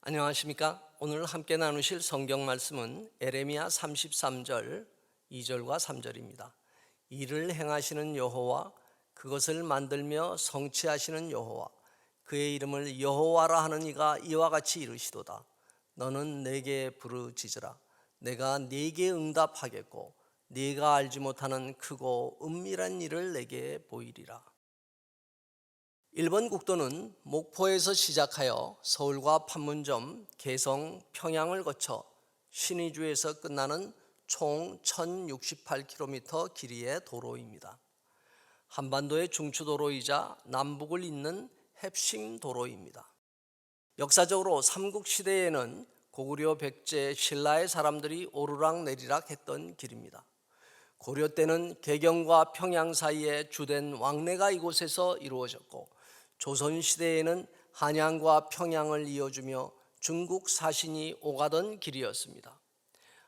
안녕하십니까? 오늘 함께 나누실 성경 말씀은 에레미야 33절 2절과 3절입니다. 이를 행하시는 여호와, 그것을 만들며 성취하시는 여호와, 그의 이름을 여호와라 하는 이가 이와 같이 이르시도다. 너는 내게 부르짖으라. 내가 네게 응답하겠고 네가 알지 못하는 크고 은밀한 일을 내게 보이리라. 일본 국도는 목포에서 시작하여 서울과 판문점, 개성, 평양을 거쳐 신의주에서 끝나는 총 1068km 길이의 도로입니다. 한반도의 중추도로이자 남북을 잇는 핵심 도로입니다. 역사적으로 삼국시대에는 고구려 백제 신라의 사람들이 오르락내리락 했던 길입니다. 고려 때는 개경과 평양 사이에 주된 왕래가 이곳에서 이루어졌고, 조선시대에는 한양과 평양을 이어주며 중국 사신이 오가던 길이었습니다.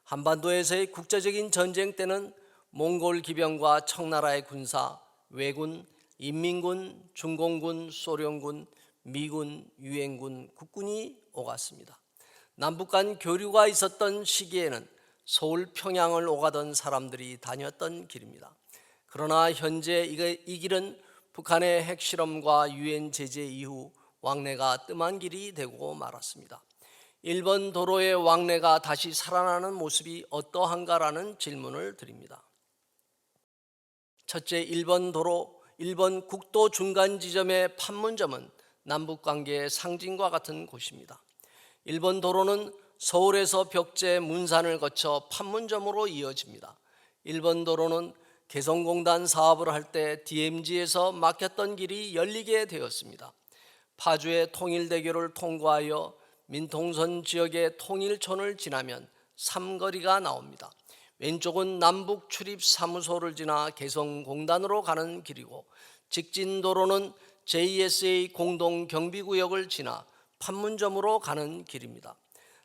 한반도에서의 국제적인 전쟁 때는 몽골 기병과 청나라의 군사, 왜군, 인민군, 중공군, 소련군, 미군, 유엔군, 국군이 오갔습니다. 남북 간 교류가 있었던 시기에는 서울, 평양을 오가던 사람들이 다녔던 길입니다. 그러나 현재 이 길은 북한의 핵실험과 유엔 제재 이후 왕래가 뜸한 길이 되고 말았습니다. 일본 도로의 왕래가 다시 살아나는 모습이 어떠한가라는 질문을 드립니다. 첫째, 일본 국도 중간 지점의 판문점은 남북관계의 상징과 같은 곳입니다. 일본 도로는 서울에서 벽제, 문산을 거쳐 판문점으로 이어집니다. 일본 도로는 개성공단 사업을 할 때 DMZ에서 막혔던 길이 열리게 되었습니다. 파주의 통일대교를 통과하여 민통선 지역의 통일촌을 지나면 삼거리가 나옵니다. 왼쪽은 남북 출입 사무소를 지나 개성공단으로 가는 길이고, 직진도로는 JSA 공동경비구역을 지나 판문점으로 가는 길입니다.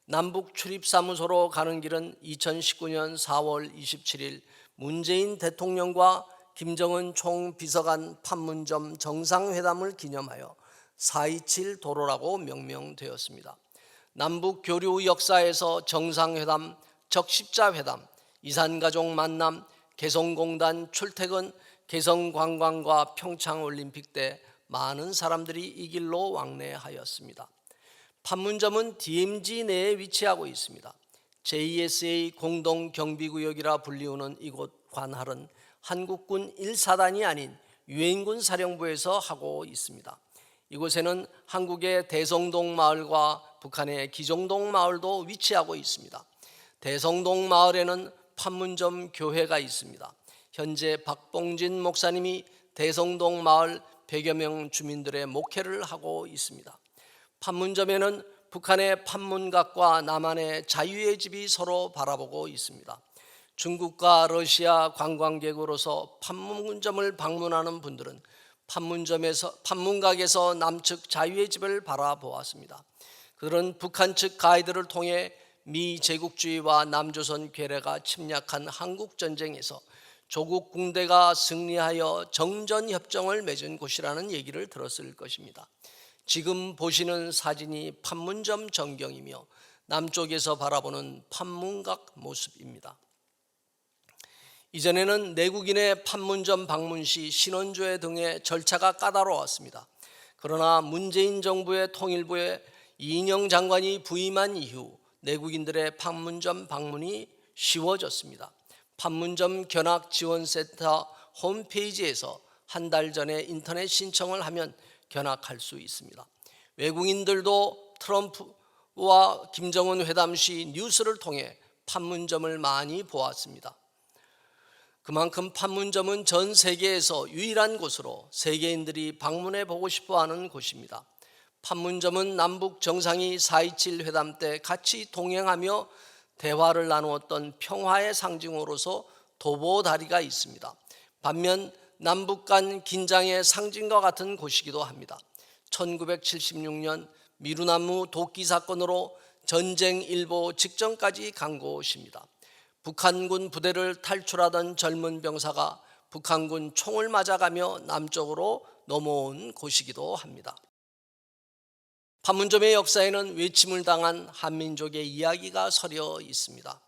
남북 출입사무소로 가는 길은 2019년 4월 27일 문재인 대통령과 김정은 총비서관 판문점 정상회담을 기념하여 4.27 도로라고 명명되었습니다. 남북 교류 역사에서 정상회담, 적십자회담, 이산가족 만남, 개성공단 출퇴근, 개성관광과 평창올림픽 때 많은 사람들이 이 길로 왕래하였습니다. 판문점은 DMZ 내에 위치하고 있습니다. JSA 공동경비구역이라 불리우는 이곳 관할은 한국군 1사단이 아닌 유엔군 사령부에서 하고 있습니다. 이곳에는 한국의 대성동 마을과 북한의 기종동 마을도 위치하고 있습니다. 대성동 마을에는 판문점 교회가 있습니다. 현재 박봉진 목사님이 대성동 마을 100여 명 주민들의 목회를 하고 있습니다. 판문점에는 북한의 판문각과 남한의 자유의 집이 서로 바라보고 있습니다. 중국과 러시아 관광객으로서 판문점을 방문하는 분들은 판문각에서 남측 자유의 집을 바라보았습니다. 그들은 북한 측 가이드를 통해 미 제국주의와 남조선 괴뢰가 침략한 한국전쟁에서 조국 군대가 승리하여 정전협정을 맺은 곳이라는 얘기를 들었을 것입니다. 지금 보시는 사진이 판문점 전경이며 남쪽에서 바라보는 판문각 모습입니다. 이전에는 내국인의 판문점 방문 시 신원조회 등의 절차가 까다로웠습니다. 그러나 문재인 정부의 통일부에 이인영 장관이 부임한 이후 내국인들의 판문점 방문이 쉬워졌습니다. 판문점 견학지원센터 홈페이지에서 한 달 전에 인터넷 신청을 하면 견학할 수 있습니다. 외국인들도 트럼프와 김정은 회담 시 뉴스를 통해 판문점을 많이 보았습니다. 그만큼 판문점은 전 세계에서 유일한 곳으로 세계인들이 방문해 보고 싶어하는 곳입니다. 판문점은 남북 정상이 4.27 회담 때 같이 동행하며 대화를 나누었던 평화의 상징으로서 도보다리가 있습니다. 반면 남북 간 긴장의 상징과 같은 곳이기도 합니다. 1976년 미루나무 도끼 사건으로 전쟁 일보 직전까지 간 곳입니다. 북한군 부대를 탈출하던 젊은 병사가 북한군 총을 맞아가며 남쪽으로 넘어온 곳이기도 합니다. 판문점의 역사에는 외침을 당한 한민족의 이야기가 서려 있습니다.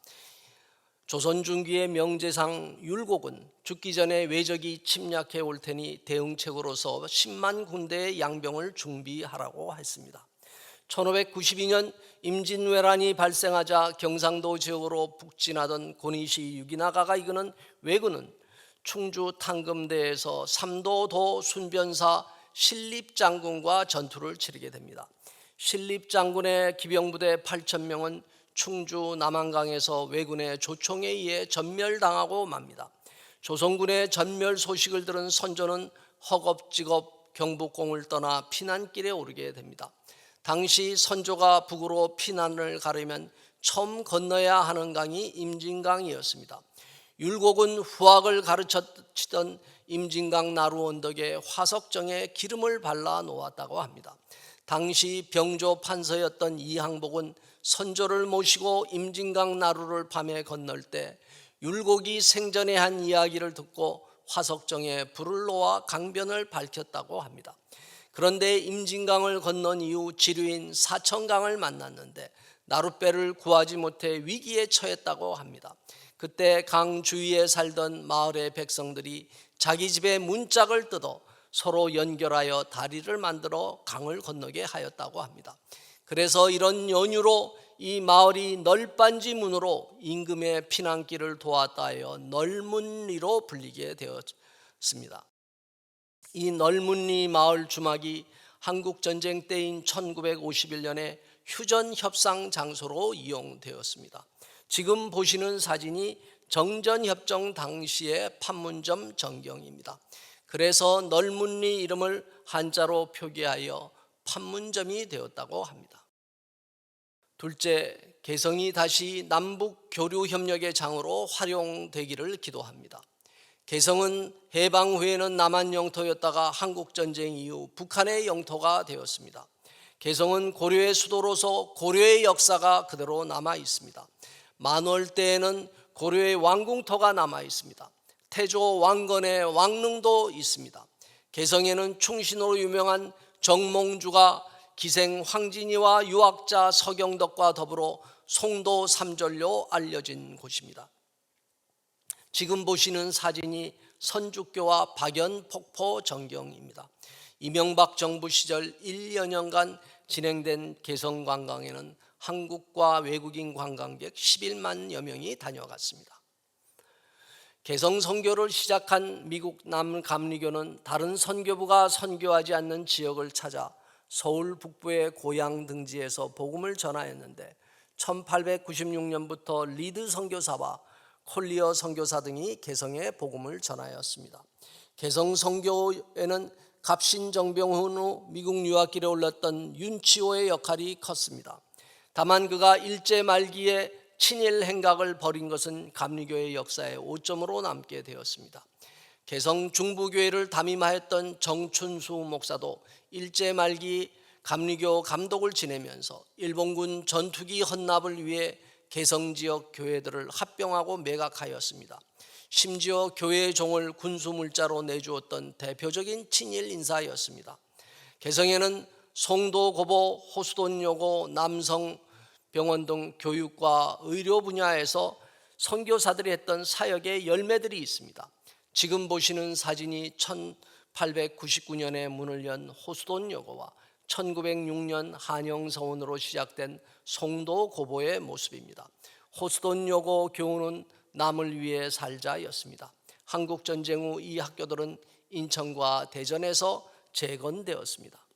조선 중기의 명제상 율곡은 죽기 전에 외적이 침략해 올 테니 대응책으로서 10만 군대의 양병을 준비하라고 했습니다. 1592년 임진왜란이 발생하자 경상도 지역으로 북진하던 고니시 유기나가가 이끄는 왜군은 충주 탕금대에서 삼도도 순변사 신립장군과 전투를 치르게 됩니다. 신립장군의 기병부대 8,000명은 충주 남한강에서 왜군의 조총에 의해 전멸당하고 맙니다. 조선군의 전멸 소식을 들은 선조는 허겁지겁 경복궁을 떠나 피난길에 오르게 됩니다. 당시 선조가 북으로 피난을 가려면 처음 건너야 하는 강이 임진강이었습니다. 율곡은 후학을 가르치던 임진강 나루 언덕에 화석정에 기름을 발라 놓았다고 합니다. 당시 병조 판서였던 이항복은 선조를 모시고 임진강 나루를 밤에 건널 때 율곡이 생전에 한 이야기를 듣고 화석정에 불을 놓아 강변을 밝혔다고 합니다. 그런데 임진강을 건넌 이후 지류인 사천강을 만났는데 나룻배를 구하지 못해 위기에 처했다고 합니다. 그때 강 주위에 살던 마을의 백성들이 자기 집에 문짝을 뜯어 서로 연결하여 다리를 만들어 강을 건너게 하였다고 합니다. 그래서 이런 연유로 이 마을이 널빤지 문으로 임금의 피난길을 도왔다 하여 널문리로 불리게 되었습니다. 이 널문리 마을 주막이 한국전쟁 때인 1951년에 휴전협상 장소로 이용되었습니다. 지금 보시는 사진이 정전협정 당시의 판문점 전경입니다. 그래서 널문리 이름을 한자로 표기하여 판문점이 되었다고 합니다. 둘째, 개성이 다시 남북 교류 협력의 장으로 활용되기를 기도합니다. 개성은 해방 후에는 남한 영토였다가 한국전쟁 이후 북한의 영토가 되었습니다. 개성은 고려의 수도로서 고려의 역사가 그대로 남아 있습니다. 만월 때에는 고려의 왕궁터가 남아 있습니다. 태조 왕건의 왕릉도 있습니다. 개성에는 충신으로 유명한 정몽주가 기생 황진이와 유학자 서경덕과 더불어 송도 삼절로 알려진 곳입니다. 지금 보시는 사진이 선주교와 박연 폭포 전경입니다. 이명박 정부 시절 1여 년간 진행된 개성 관광에는 한국과 외국인 관광객 11만여 명이 다녀갔습니다. 개성 선교를 시작한 미국 남감리교는 다른 선교부가 선교하지 않는 지역을 찾아 서울 북부의 고향 등지에서 복음을 전하였는데 1896년부터 리드 선교사와 콜리어 선교사 등이 개성에 복음을 전하였습니다. 개성 선교에는 갑신정병 후 미국 유학길에 올랐던 윤치호의 역할이 컸습니다. 다만 그가 일제 말기에 친일 행각을 벌인 것은 감리교의 역사의 오점으로 남게 되었습니다. 개성 중부교회를 담임하였던 정춘수 목사도 일제 말기 감리교 감독을 지내면서 일본군 전투기 헌납을 위해 개성 지역 교회들을 합병하고 매각하였습니다. 심지어 교회의 종을 군수물자로 내주었던 대표적인 친일 인사였습니다. 개성에는 송도, 고보, 호수돈여고, 남성병원 등 교육과 의료 분야에서 선교사들이 했던 사역의 열매들이 있습니다. 지금 보시는 사진이 1899년에 문을 연 호수돈여고와 1906년 한영서원으로 시작된 송도 고보의 모습입니다. 호수돈여고 교우는 남을 위해 살자였습니다. 한국전쟁 후 이 학교들은 인천과 대전에서 재건되었습니다.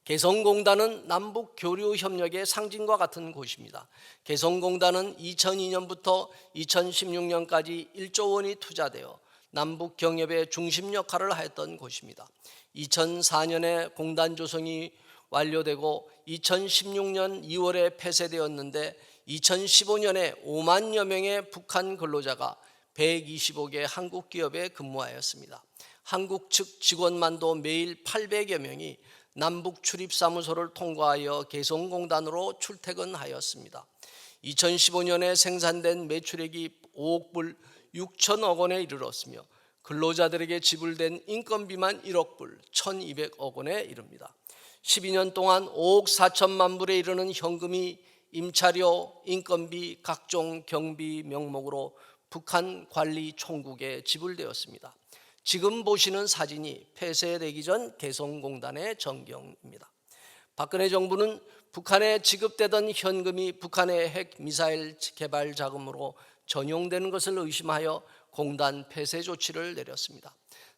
개성공단은 남북 교류 협력의 상징과 같은 곳입니다. 개성공단은 2002년부터 2016년까지 1조 원이 투자되어 남북 경협의 중심 역할을 하였던 곳입니다. 2004년에 공단 조성이 완료되고 2016년 2월에 폐쇄되었는데 2015년에 5만여 명의 북한 근로자가 125개 한국 기업에 근무하였습니다. 한국 측 직원만도 매일 800여 명이 남북 출입사무소를 통과하여 개성공단으로 출퇴근하였습니다. 2015년에 생산된 매출액이 5억 불 6천억 원에 이르렀으며 근로자들에게 지불된 인건비만 1억 불 1,200억 원에 이릅니다. 12년 동안 5억 4천만 불에 이르는 현금이 임차료, 인건비, 각종 경비 명목으로 북한 관리 총국에 지불되었습니다. 지금 보시는 사진이 폐쇄되기 전 개성공단의 전경입니다. 박근혜 정부는 북한에 지급되던 현금이 북한의 핵 미사일 개발 자금으로 전용되는 것을 의심하여 공단 폐쇄 조치를 내렸습니다.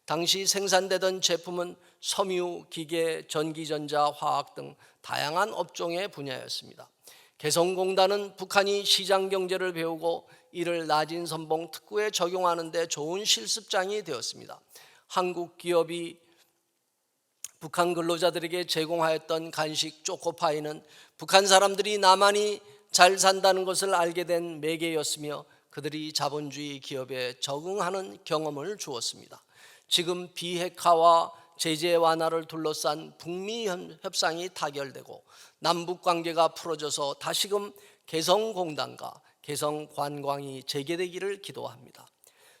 당시 생산되던 제품은 섬유, 기계, 전기전자, 화학 등 다양한 업종의 분야였습니다. 개성공단은 북한이 시장 경제를 배우고 이를 낮은 선봉 특구에 적용하는 데 좋은 실습장이 되었습니다. 한국 기업이 북한 근로자들에게 제공하였던 간식 초코파이는 북한 사람들이 나만이 잘 산다는 것을 알게 된 매개였으며 그들이 자본주의 기업에 적응하는 경험을 주었습니다. 지금 비핵화와 제재 완화를 둘러싼 북미 협상이 타결되고 남북 관계가 풀어져서 다시금 개성공단과 개성관광이 재개되기를 기도합니다.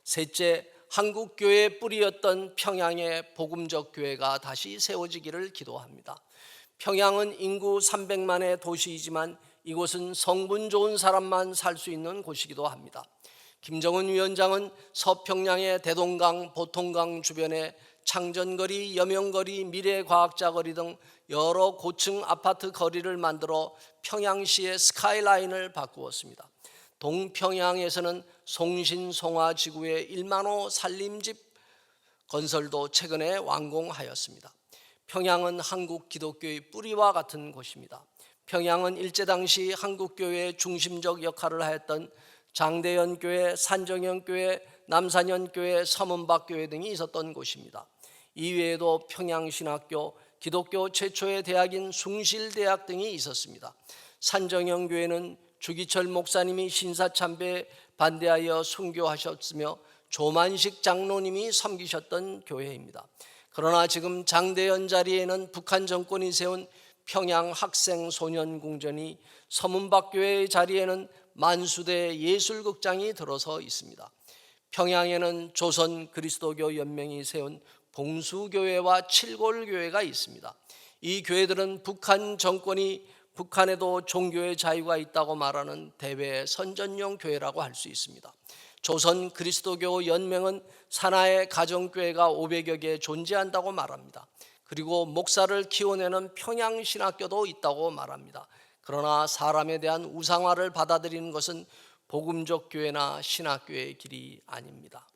셋째, 한국 교회의 뿌리였던 평양의 복음적 교회가 다시 세워지기를 기도합니다. 평양은 인구 300만의 도시이지만 이곳은 성분 좋은 사람만 살 수 있는 곳이기도 합니다. 김정은 위원장은 서평양의 대동강, 보통강 주변에 창전거리, 여명거리, 미래과학자거리 등 여러 고층 아파트 거리를 만들어 평양시의 스카이라인을 바꾸었습니다. 동평양에서는 송신송화지구의 1만호 산림집 건설도 최근에 완공하였습니다. 평양은 한국 기독교의 뿌리와 같은 곳입니다. 평양은 일제당시 한국교회의 중심적 역할을 하였던 장대연교회, 산정연교회, 남산연교회, 서문박교회 등이 있었던 곳입니다. 이외에도 평양신학교, 기독교 최초의 대학인 숭실대학 등이 있었습니다. 산정연교회는 주기철 목사님이 신사참배에 반대하여 순교하셨으며 조만식 장로님이 섬기셨던 교회입니다. 그러나 지금 장대연 자리에는 북한 정권이 세운 평양 학생소년궁전이, 서문박교회의 자리에는 만수대 예술극장이 들어서 있습니다. 평양에는 조선 그리스도교 연맹이 세운 봉수교회와 칠골교회가 있습니다. 이 교회들은 북한 정권이 북한에도 종교의 자유가 있다고 말하는 대외 선전용 교회라고 할 수 있습니다. 조선 그리스도교 연맹은 산하의 가정교회가 500여 개 존재한다고 말합니다. 그리고 목사를 키워내는 평양신학교도 있다고 말합니다. 그러나 사람에 대한 우상화를 받아들이는 것은 복음적 교회나 신학교의 길이 아닙니다.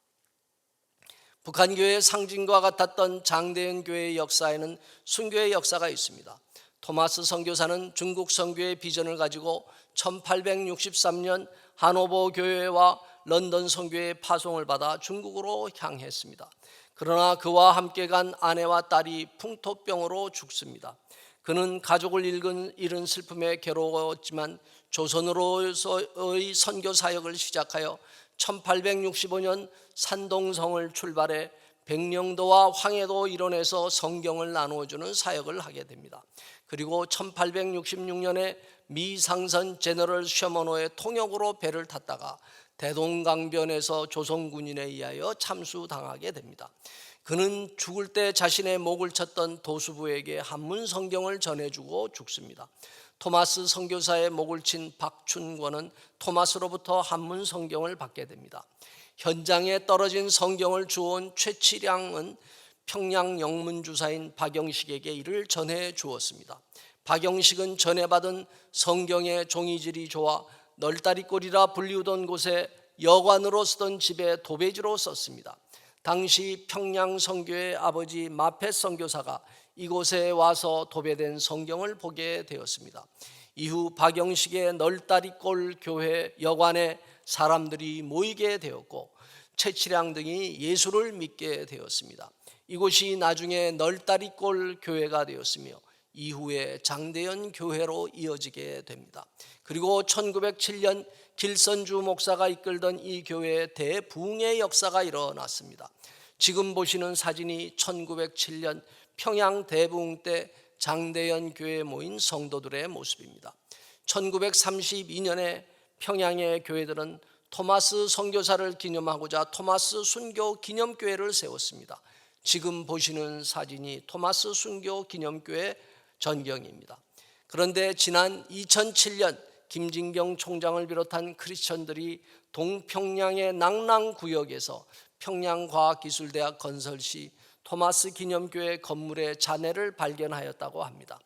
북한교회의 상징과 같았던 장대연 교회의 역사에는 순교의 역사가 있습니다. 토마스 선교사는 중국 선교의 비전을 가지고 1863년 하노버 교회와 런던 선교의 파송을 받아 중국으로 향했습니다. 그러나 그와 함께 간 아내와 딸이 풍토병으로 죽습니다. 그는 가족을 잃은 슬픔에 괴로웠지만 조선으로서의 선교 사역을 시작하여 1865년 산동성을 출발해 백령도와 황해도 일원에서 성경을 나누어주는 사역을 하게 됩니다. 그리고 1866년에 미 상선 제너럴 셔먼호의 통역으로 배를 탔다가 대동강변에서 조선군인에 의하여 참수당하게 됩니다. 그는 죽을 때 자신의 목을 쳤던 도수부에게 한문 성경을 전해주고 죽습니다. 토마스 선교사의 목을 친 박춘권은 토마스로부터 한문 성경을 받게 됩니다. 현장에 떨어진 성경을 주워온 최치량은 평양 영문주사인 박영식에게 이를 전해 주었습니다. 박영식은 전해받은 성경의 종이질이 좋아 널다리꼴이라 불리우던 곳에 여관으로 쓰던 집에 도배지로 썼습니다. 당시 평양 선교의 아버지 마펫 선교사가 이곳에 와서 도배된 성경을 보게 되었습니다. 이후 박영식의 널다리꼴 교회 여관에 사람들이 모이게 되었고 최치량 등이 예수를 믿게 되었습니다. 이곳이 나중에 널다리꼴 교회가 되었으며 이후에 장대연 교회로 이어지게 됩니다. 그리고 1907년 길선주 목사가 이끌던 이 교회의 대부흥의 역사가 일어났습니다. 지금 보시는 사진이 1907년 평양 대부흥 때 장대연 교회에 모인 성도들의 모습입니다. 1932년에 평양의 교회들은 토마스 선교사를 기념하고자 토마스 순교 기념교회를 세웠습니다. 지금 보시는 사진이 토마스 순교 기념교회 전경입니다. 그런데 지난 2007년 김진경 총장을 비롯한 크리스천들이 동평양의 낭랑구역에서 평양과학기술대학 건설 시 토마스 기념교회 건물의 잔해를 발견하였다고 합니다.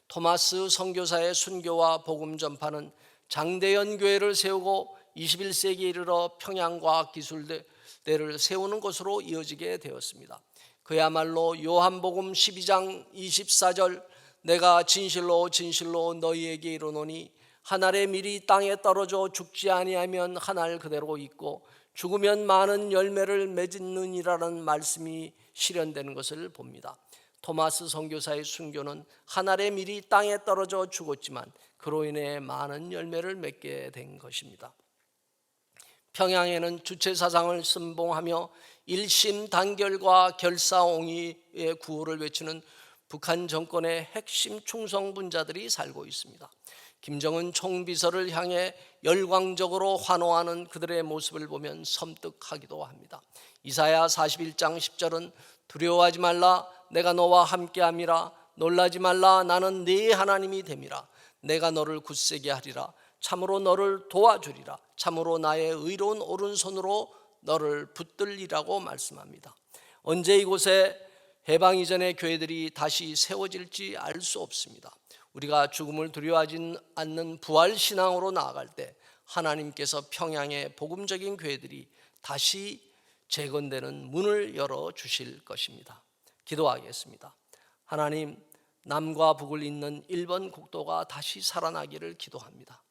토마스 선교사의 순교와 복음 전파는 장대연 교회를 세우고 21세기에 이르러 평양과학기술대를 세우는 것으로 이어지게 되었습니다. 그야말로 요한복음 12장 24절 내가 진실로 진실로 너희에게 이르노니 한 알의 밀이 땅에 떨어져 죽지 아니하면 한 알 그대로 있고 죽으면 많은 열매를 맺느니라는 말씀이 실현되는 것을 봅니다. 토마스 선교사의 순교는 한 알의 밀이 땅에 떨어져 죽었지만 그로 인해 많은 열매를 맺게 된 것입니다. 평양에는 주체사상을 선봉하며 일심 단결과 결사옹위의 구호를 외치는 북한 정권의 핵심 충성분자들이 살고 있습니다. 김정은 총비서를 향해 열광적으로 환호하는 그들의 모습을 보면 섬뜩하기도 합니다. 이사야 41장 10절은 두려워하지 말라 내가 너와 함께함이라 놀라지 말라 나는 네 하나님이 됨이라 내가 너를 굳세게 하리라 참으로 너를 도와주리라 참으로 나의 의로운 오른손으로 너를 붙들리라고 말씀합니다. 언제 이곳에 해방 이전의 교회들이 다시 세워질지 알 수 없습니다. 우리가 죽음을 두려워하지 않는 부활신앙으로 나아갈 때 하나님께서 평양의 복음적인 교회들이 다시 재건되는 문을 열어주실 것입니다. 기도하겠습니다. 하나님, 남과 북을 잇는 1번 국도가 다시 살아나기를 기도합니다.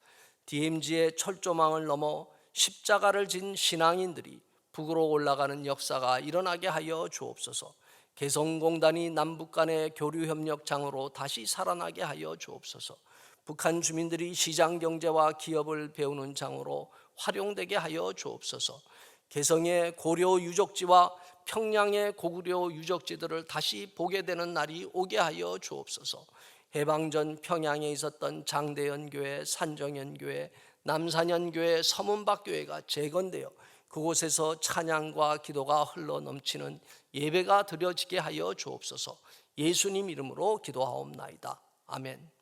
DMZ의 철조망을 넘어 십자가를 진 신앙인들이 북으로 올라가는 역사가 일어나게 하여 주옵소서. 개성공단이 남북 간의 교류협력장으로 다시 살아나게 하여 주옵소서. 북한 주민들이 시장경제와 기업을 배우는 장으로 활용되게 하여 주옵소서. 개성의 고려 유적지와 평양의 고구려 유적지들을 다시 보게 되는 날이 오게 하여 주옵소서. 해방전 평양에 있었던 장대연 교회, 산정연 교회, 남산연 교회, 서문박 교회가 재건되어 그곳에서 찬양과 기도가 흘러 넘치는 예배가 드려지게 하여 주옵소서. 예수님 이름으로 기도하옵나이다. 아멘.